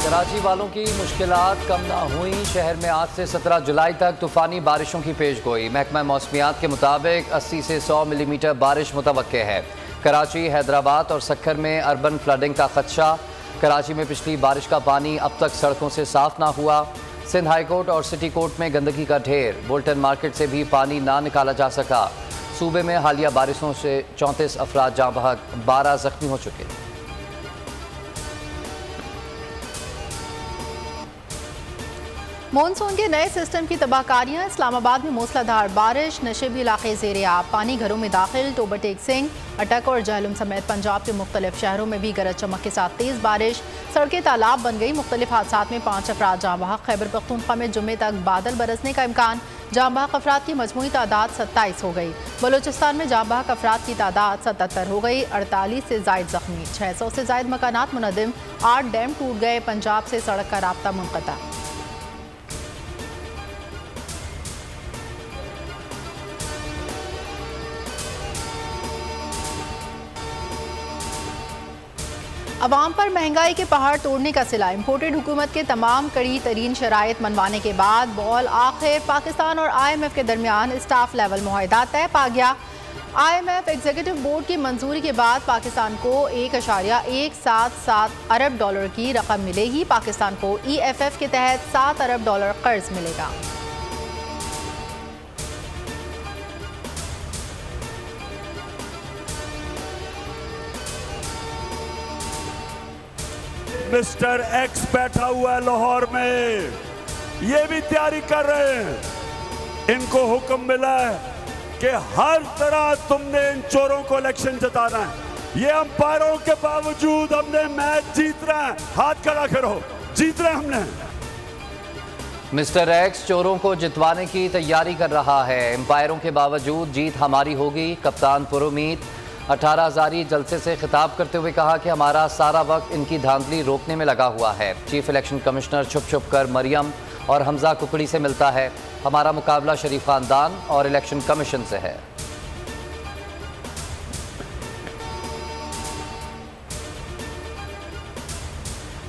कराची वालों की मुश्किलात कम ना हुई। शहर में आज से 17 जुलाई तक तूफ़ानी बारिशों की पेशगोई। महकमा मौसमियात के मुताबिक 80 से 100 मिलीमीटर बारिश मुतवक्के है। कराची, हैदराबाद और सक्खर में अर्बन फ्लडिंग का खदशा। कराची में पिछली बारिश का पानी अब तक सड़कों से साफ ना हुआ। सिंध हाई कोर्ट और सिटी कोर्ट में गंदगी का ढेर। बुल्टन मार्केट से भी पानी ना निकाला जा सका। सूबे में हालिया बारिशों से 34 अफराद जाँ बहक, 12 जख्मी हो चुके। मॉनसून के नए सिस्टम की तबाहकारियां। इस्लामाबाद में मूसलाधार बारिश, नशेबी इलाके ज़ेरे आब, पानी घरों में दाखिल। टोबर टेक सिंह, अटक और जहलुम समेत पंजाब के मुख्तलिफ शहरों में भी गरज चमक के साथ तेज़ बारिश। सड़कें तालाब बन गई। मुख्तलिफ हादसात में 5 अफराद जाँ बहक। खैबर पख्तूनख्वा में जुम्मे तक बादल बरसने का इम्कान। जाँ बहक अफराद की मजमूई तादाद 27 हो गई। बलोचिस्तान में जाँ बहक अफराद की तादाद 77 हो गई। 48 से जायद जख्मी। 600 से जायद मकानात मुनहदिम। 8 डैम टूट गए। पंजाब से सड़क का राब्ता मुनक़ता। अवाम पर महंगाई के पहाड़ तोड़ने का सिला। इम्पोर्टेड हुकूमत के तमाम कड़ी तरीन शराइत मनवाने के बाद बॉल आखिर पाकिस्तान और IMF के दरमियान स्टाफ लेवल मुआहदा तय पा गया। IMF एग्जीक्यूटिव बोर्ड की मंजूरी के बाद पाकिस्तान को 1.177 अरब डॉलर की रकम मिलेगी। पाकिस्तान को EFF के तहत 7 अरब डॉलर कर्ज मिलेगा। मिस्टर एक्स बैठा हुआ है लाहौर में, ये भी तैयारी कर रहे हैं। इनको हुक्म मिला है कि हर तरह तुमने इन चोरों को इलेक्शन जिताना है। ये अंपायरों के बावजूद हमने मैच जीत रहे हैं। हाथ खड़ा करो, जीत रहे हमने। मिस्टर एक्स चोरों को जितवाने की तैयारी कर रहा है। अंपायरों के बावजूद जीत हमारी होगी। कप्तान पुरुमीद 18 हज़ारी जलसे से खिताब करते हुए कहा कि हमारा सारा वक्त इनकी धांधली रोकने में लगा हुआ है। चीफ इलेक्शन कमिश्नर छुप छुप कर मरियम और हमजा कुकड़ी से मिलता है। हमारा मुकाबला शरीफ खानदान और इलेक्शन कमीशन से है।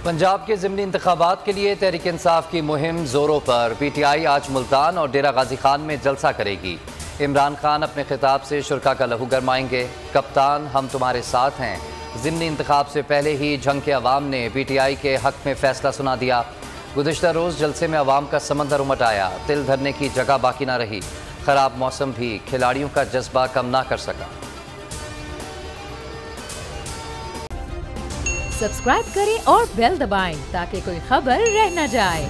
पंजाब के ज़िमनी इंतखाबात के लिए तहरीक इंसाफ की मुहिम जोरों पर। PTI आज मुल्तान और डेरा गाजी खान में जलसा करेगी। इमरान खान अपने खिताब से शुरा का लहू गरमाएंगे। कप्तान हम तुम्हारे साथ हैं। ज़िमनी इंतखाब से पहले ही झंग के अवाम ने PTI के हक में फैसला सुना दिया। गुज़िश्ता रोज़ जलसे में अवाम का समंदर उमट आया। तिल धरने की जगह बाकी ना रही। ख़राब मौसम भी खिलाड़ियों का जज्बा कम ना कर सका। सब्सक्राइब करें और बेल दबाएं ताकि कोई खबर रह न जाए।